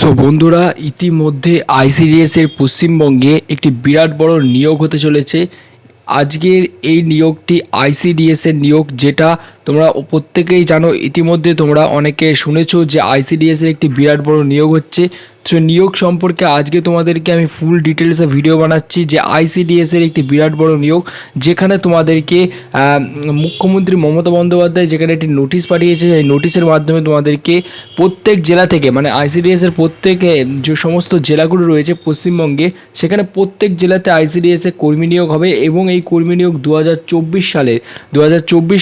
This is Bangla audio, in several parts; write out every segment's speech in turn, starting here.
সো বন্ধুরা, ইতিমধ্যে আইসিডিএস এর পশ্চিমবঙ্গে একটি বিরাট বড় নিয়োগ হতে চলেছে। আজকের এই নিয়োগটি আইসিডিএস এর নিয়োগ, যেটা তোমরা প্রত্যেকেই জানো। ইতিমধ্যে তোমরা অনেকে শুনেছো যে আইসিডিএস এর একটি বিরাট বড় নিয়োগ হচ্ছে। সো নিয়োগ সম্পর্কে আজকে তোমাদেরকে আমি ফুল ডিটেলসে ভিডিও বানাচ্ছি যে আইসিডিএস এর একটি বিরাট বড় নিয়োগ, যেখানে তোমাদেরকে মুখ্যমন্ত্রী মমতা বন্দ্যোপাধ্যায় যেখানে একটি নোটিশ পাঠিয়েছে, এই নোটিশের মাধ্যমে তোমাদেরকে প্রত্যেক জেলা থেকে, মানে আইসিডিএস এর প্রত্যেক যে সমস্ত জেলাগুলো রয়েছে পশ্চিমবঙ্গে, সেখানে প্রত্যেক জেলাতে আইসিডিএস এর কর্মী নিয়োগ হবে। এবং এই কর্মী নিয়োগ 2024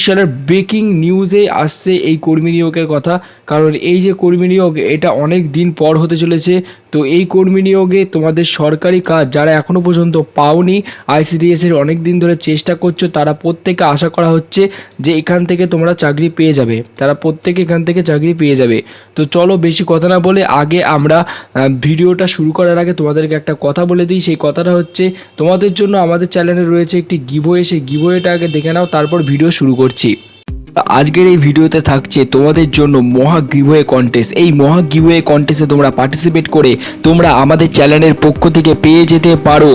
সালের ব্রেকিং নিউজে আসছে এই কর্মী নিয়োগের কথা। কারণ এই যে কর্মী নিয়োগ, এটা অনেক দিন পর হতে চলেছে। তো এই কর্মী নিয়োগে তোমাদের সরকারি কাজ যারা এখনও পর্যন্ত পাওনি, আইসিডিএস এর অনেক দিন ধরে চেষ্টা করছো, তারা প্রত্যেকে আশা করা হচ্ছে যে এখান থেকে তোমরা চাকরি পেয়ে যাবে, তারা প্রত্যেকে এখান থেকে চাকরি পেয়ে যাবে। তো চলো বেশি কথা না বলে আগে আমরা ভিডিওটা শুরু করার আগে তোমাদেরকে একটা কথা বলে দিই। সেই কথাটা হচ্ছে, তোমাদের জন্য আমাদের চ্যানেলে রয়েছে একটি গিভওয়ে, সেই গিভওয়েটা আগে দেখে নাও, তারপর ভিডিও শুরু করছি। আজকের এই ভিডিওতে থাকছে তোমাদের জন্য মহা গিভওয়ে কন্টেস্ট। এই মহা গিভওয়ে কন্টেস্টে তোমরা পার্টিসিপেট করে তোমরা আমাদের চ্যানেলের পক্ষ থেকে পেয়ে যেতে পারো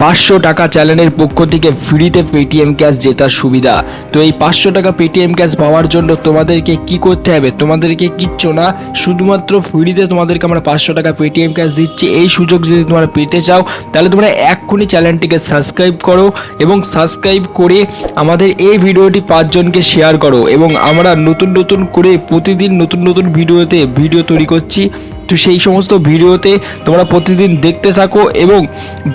500 টাকা চ্যানেলের পক্ষ থেকে ফ্রিতে পেটিএম ক্যাশ জেতার সুবিধা। তো এই 500 টাকা পেটিএম ক্যাশ পাওয়ার জন্য তোমাদেরকে কি করতে হবে? তোমাদেরকে কিচ্ছু না, শুধুমাত্র ফ্রিতে তোমাদেরকে আমরা 500 টাকা পেটিএম ক্যাশ দিচ্ছি। এই সুযোগ যদি তোমরা পেতে চাও, তাহলে তোমরা এক্ষুনি চ্যানেলটিকে সাবস্ক্রাইব করো এবং সাবস্ক্রাইব করে আমাদের এই ভিডিওটি 5 জনকে শেয়ার করো। এবং আমরা নতুন করে প্রতিদিন নতুন ভিডিও তৈরি করছি। তো সেই সমস্ত ভিডিওতে তোমরা প্রতিদিন দেখতে থাকো এবং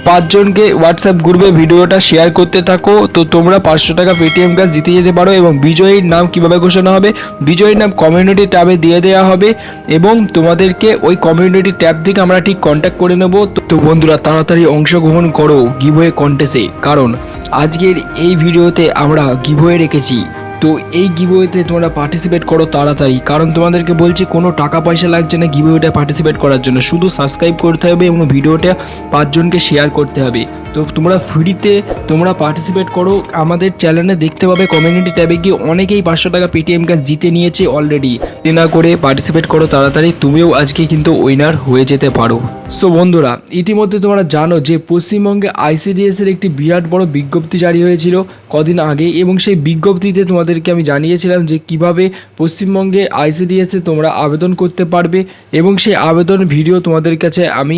5 জনকে হোয়াটসঅ্যাপ গ্রুপে ভিডিওটা শেয়ার করতে থাকো। তো তোমরা 500 টাকা পেটিএম ক্যাশ জিতে যেতে পারো। এবং বিজয়ীর নাম কিভাবে ঘোষণা হবে? বিজয়ীর নাম কমিউনিটি ট্যাবে দিয়ে দেওয়া হবে এবং তোমাদেরকে ওই কমিউনিটি ট্যাব থেকে আমরা ঠিক কন্ট্যাক্ট করে নেব। তো বন্ধুরা, তাড়াতাড়ি অংশগ্রহণ করো গিভওয়ে কন্টেস্টে, কারণ আজকের এই ভিডিওতে আমরা গিভওয়ে রেখেছি। তো এই গিভওয়েতে তোমরা পার্টিসিপেট করো তাড়াতাড়ি, কারণ তোমাদেরকে বলছি কোনো টাকা পয়সা লাগছে না গিভওয়েটা পার্টিসিপেট করার জন্য, শুধু সাবস্ক্রাইব করতে হবে এবং ভিডিওটা 5 জনকে শেয়ার করতে হবে। তো তোমরা ফ্রিতে তোমরা পার্টিসিপেট করো। আমাদের চ্যানেলে দেখতে পাবে কমিউনিটি ট্যাবে গিয়ে অনেকেই 500 টাকা পেটিএম ক্যাশ জিতে নিয়েছে অলরেডি। না করে পার্টিসিপেট করো তাড়াতাড়ি, তুমিও আজকে কিন্তু উইনার হয়ে যেতে পারো। সো বন্ধুরা, ইতিমধ্যে তোমরা জানো যে পশ্চিমবঙ্গে আইসিডিএস এর একটি বিরাট বড় বিজ্ঞপ্তি জারি হয়েছিল কদিন আগে, এবং সেই বিজ্ঞপ্তিতে তোমাদেরকে আমি জানিয়েছিলাম যে কিভাবে পশ্চিমবঙ্গে আইসিডিএস এ তোমরা আবেদন করতে পারবে। এবং সেই আবেদন ভিডিও তোমাদের কাছে আমি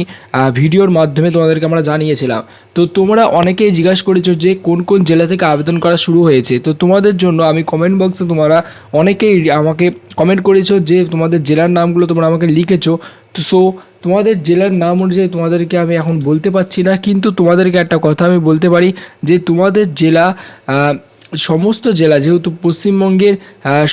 ভিডিওর মাধ্যমে তোমাদেরকে আমরা জানিয়েছিলাম। তো তোমরা অনেকেই জিজ্ঞাসা করেছো যে কোন জেলা থেকে আবেদন করা শুরু হয়েছে। তো তোমাদের জন্য আমি কমেন্ট বক্সে, তোমরা অনেকেই আমাকে কমেন্ট করেছো যে তোমাদের জেলার নামগুলো তোমরা আমাকে লিখেছো। তো সো তোমাদের জেলার নাম অনুযায়ী তোমাদেরকে আমি এখন বলতে পারছি না, কিন্তু তোমাদেরকে একটা কথা আমি বলতে পারি যে তোমাদের জেলা, সমস্ত জেলা, যেহেতু পশ্চিমবঙ্গের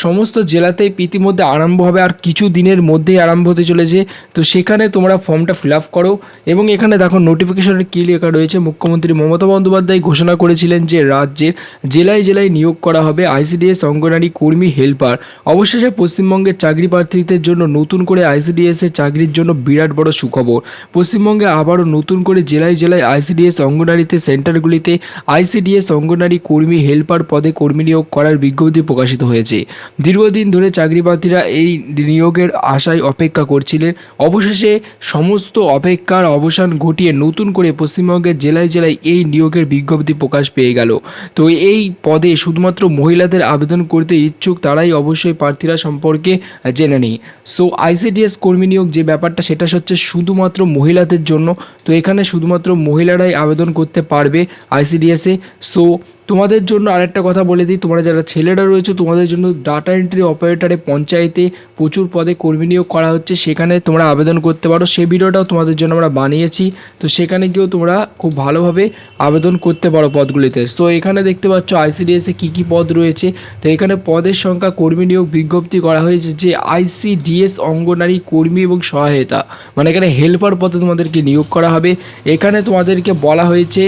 সমস্ত জেলাতেই ইতিমধ্যে আরম্ভ হবে, আর কিছু দিনের মধ্যেই আরম্ভ হতে চলেছে। তো সেখানে তোমরা ফর্মটা ফিল আপ করো। এবং এখানে দেখো নোটিফিকেশনে কী লেখা রয়েছে, মুখ্যমন্ত্রী মমতা বন্দ্যোপাধ্যায় ঘোষণা করেছিলেন যে রাজ্যের জেলায় নিয়োগ করা হবে আইসিডিএস অঙ্গনারী কর্মী হেল্পার। অবশেষে পশ্চিমবঙ্গের চাকরি প্রার্থীদের জন্য নতুন করে আইসিডিএস এর চাকরির জন্য বিরাট বড় সুখবর। পশ্চিমবঙ্গে আবারও নতুন করে জেলায় আইসিডিএস অঙ্গনারীতে সেন্টারগুলিতে আইসিডিএস অঙ্গনারী কর্মী হেল্পার পদে কর্মী নিয়োগ করার বিজ্ঞপ্তি প্রকাশিত হয়েছে। দীর্ঘদিন ধরে চাকরি প্রার্থীরা এই নিয়োগের আশায় অপেক্ষা করছিলেন। অবশেষে সমস্ত অপেক্ষার অবসান ঘটিয়ে নতুন করে পশ্চিমবঙ্গের জেলায় এই নিয়োগের বিজ্ঞপ্তি প্রকাশ পেয়ে গেল। তো এই পদে শুধুমাত্র মহিলাদের আবেদন করতে ইচ্ছুক তারাই অবশ্যই প্রার্থীরা সম্পর্কে জেনে নেই। সো আইসিডিএস কর্মী নিয়োগ যে ব্যাপারটা, সেটা হচ্ছে শুধুমাত্র মহিলাদের জন্য। তো এখানে শুধুমাত্র মহিলারাই আবেদন করতে পারবে আইসিডিএসে। সো তোমাদের জন্য আরেকটা কথা বলে দিই, তোমরা যারা ছেলেরা রয়েছে তোমাদের জন্য ডাটা এন্ট্রি অপারেটরে পঞ্চায়েতে প্রচুর পদে কর্মী নিয়োগ করা হচ্ছে, সেখানে তোমরা আবেদন করতে পারো। সেই ভিডিওটাও তোমাদের জন্য আমরা বানিয়েছি। তো সেখানে গিয়েও তোমরা খুব ভালোভাবে আবেদন করতে পারো পদগুলিতে। সো এখানে দেখতে পাচ্ছ আইসিডিএসে কী পদ রয়েছে। তো এখানে পদের সংখ্যা, কর্মী নিয়োগ বিজ্ঞপ্তি করা হয়েছে যে আইসিডিএস অঙ্গনারী কর্মী এবং সহায়তা, মানে এখানে হেল্পার পদে তোমাদেরকে নিয়োগ করা হবে। এখানে তোমাদেরকে বলা হয়েছে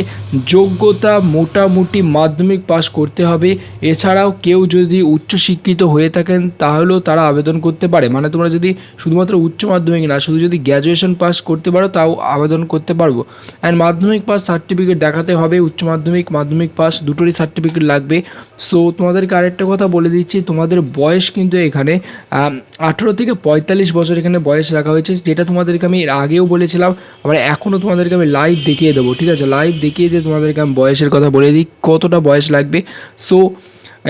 যোগ্যতা মোটামুটি মাধ্যমিক পাস করতে হবে। এছাড়াও কেউ যদি উচ্চশিক্ষিত হয়ে থাকেন তাহলেও তারা আবেদন করতে পারে, মানে তোমরা যদি শুধুমাত্র উচ্চ মাধ্যমিক না, শুধু যদি গ্র্যাজুয়েশন পাস করতে পারো তাও আবেদন করতে পারবো। অ্যান্ড মাধ্যমিক পাস সার্টিফিকেট দেখাতে হবে, উচ্চ মাধ্যমিক মাধ্যমিক পাস দুটোরই সার্টিফিকেট লাগবে। সো তোমাদেরকে আরেকটা কথা বলে দিচ্ছি, তোমাদের বয়স কিন্তু এখানে 18 থেকে 45 বছর এখানে বয়স রাখা হয়েছে, যেটা তোমাদেরকে আমি এর আগেও বলেছিলাম, আবার এখনও তোমাদেরকে আমি লাইভ দেখিয়ে দেবো। ঠিক আছে, লাইভ দেখিয়ে দিয়ে তোমাদেরকে আমি বয়সের কথা বলে দিই কতটা বয়স লাগবে। সো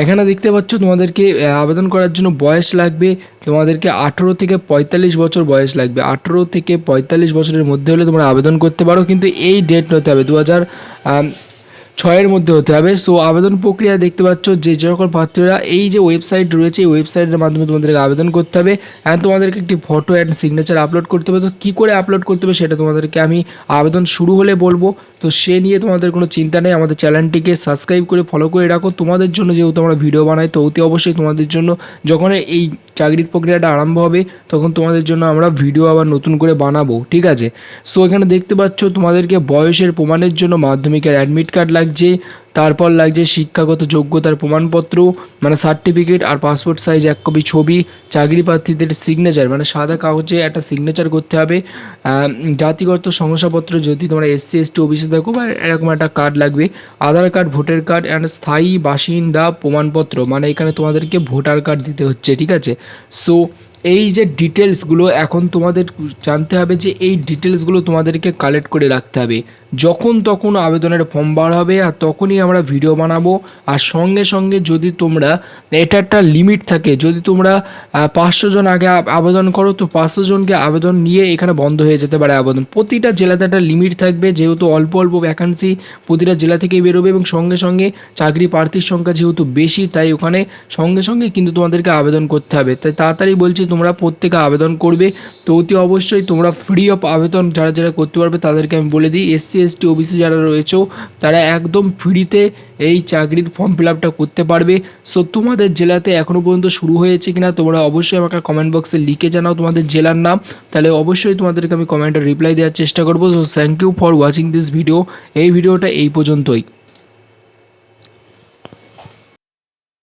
এখানে দেখতে পাচ্ছ তোমাদেরকে আবেদন করার জন্য বয়স লাগবে, তোমাদেরকে 18 থেকে 45 বছর বয়স লাগবে। 18 থেকে 45 বছরের মধ্যে হলে তোমরা আবেদন করতে পারো, কিন্তু এই ডেট হতে হবে 2006-এর মধ্যে হতে হবে। সো আবেদন প্রক্রিয়া দেখতে পাচ্ছ যে সকল প্রার্থীরা, এই যে ওয়েবসাইট রয়েছে এই ওয়েবসাইটের মাধ্যমে তোমাদেরকে আবেদন করতে হবে, অ্যান্ড তোমাদেরকে একটি ফটো অ্যান্ড সিগনেচার আপলোড করতে হবে। তো কী করে আপলোড করতে হবে সেটা তোমাদেরকে আমি আবেদন শুরু হলে বলবো, তো সে নিয়ে তোমাদের কোনো চিন্তা নেই। আমাদের চ্যানেলটিকে সাবস্ক্রাইব করে ফলো করে রাখো, তোমাদের জন্য যেহেতু আমরা ভিডিও বানাই, তো অতি অবশ্যই তোমাদের জন্য যখন এই চাকরির প্রক্রিয়াটা আরম্ভ হবে তখন তোমাদের জন্য আমরা ভিডিও আবার নতুন করে বানাবো। ঠিক আছে, সো এখানে দেখতে পাচ্ছ তোমাদেরকে বয়সের প্রমাণের জন্য মাধ্যমিকের অ্যাডমিট কার্ড লাগছে, তারপর লাগছে শিক্ষাগত যোগ্যতার প্রমাণপত্র মানে সার্টিফিকেট, আর পাসপোর্ট সাইজ 1 কপি ছবি, চাকরি প্রার্থীদের সিগনেচার মানে সাদা কাগজে একটা সিগনেচার করতে হবে, জাতিগত শংসাপত্র যদি তোমরা SC ST OBC থাকো বা এরকম একটা কার্ড লাগবে, আধার কার্ড, ভোটার কার্ড অ্যান্ড স্থায়ী বাসিন্দা প্রমাণপত্র, মানে এখানে তোমাদেরকে ভোটার কার্ড দিতে হচ্ছে। ঠিক আছে, সো এই যে ডিটেলসগুলো এখন তোমাদের জানতে হবে, যে এই ডিটেলসগুলো তোমাদেরকে কালেক্ট করে রাখতে হবে, যখন তখন আবেদনের ফর্ম বার হবে আর তখনই আমরা ভিডিও বানাবো। আর সঙ্গে সঙ্গে যদি তোমরা, এটা একটা লিমিট থাকে, যদি তোমরা 500 জন আগে আবেদন করো তো 500 জনকে আবেদন নিয়ে এখানে বন্ধ হয়ে যেতে পারে আবেদন। প্রতিটা জেলাতে একটা লিমিট থাকবে, যেহেতু অল্প অল্প ভ্যাকান্সি প্রতিটা জেলা থেকেই বেরোবে, এবং সঙ্গে সঙ্গে চাকরি প্রার্থীর সংখ্যা যেহেতু বেশি, তাই ওখানে সঙ্গে সঙ্গে কিন্তু তোমাদেরকে আবেদন করতে হবে। তাই তাড়াতাড়ি বলছি তোমরা প্রত্যেকে আবেদন করবে। তো অতি অবশ্যই তোমরা ফ্রি অফ আবেদন যারা যারা করতে পারবে তাদেরকে আমি বলে দিই, SC ST OBC যারা রয়েছে তারা একদম ফ্রিতে এই চাকরির ফর্ম ফিল আপটা করতে পারবে। সো তোমাদের জেলাতে এখনও পর্যন্ত শুরু হয়েছে কিনা তোমরা অবশ্যই আমাকে কমেন্ট বক্সে লিখে জানাও তোমাদের জেলার নাম, তাহলে অবশ্যই তোমাদেরকে আমি কমেন্টে রিপ্লাই দেওয়ার চেষ্টা করবো। So thank you for watching this video. এই ভিডিওটা এই পর্যন্তই।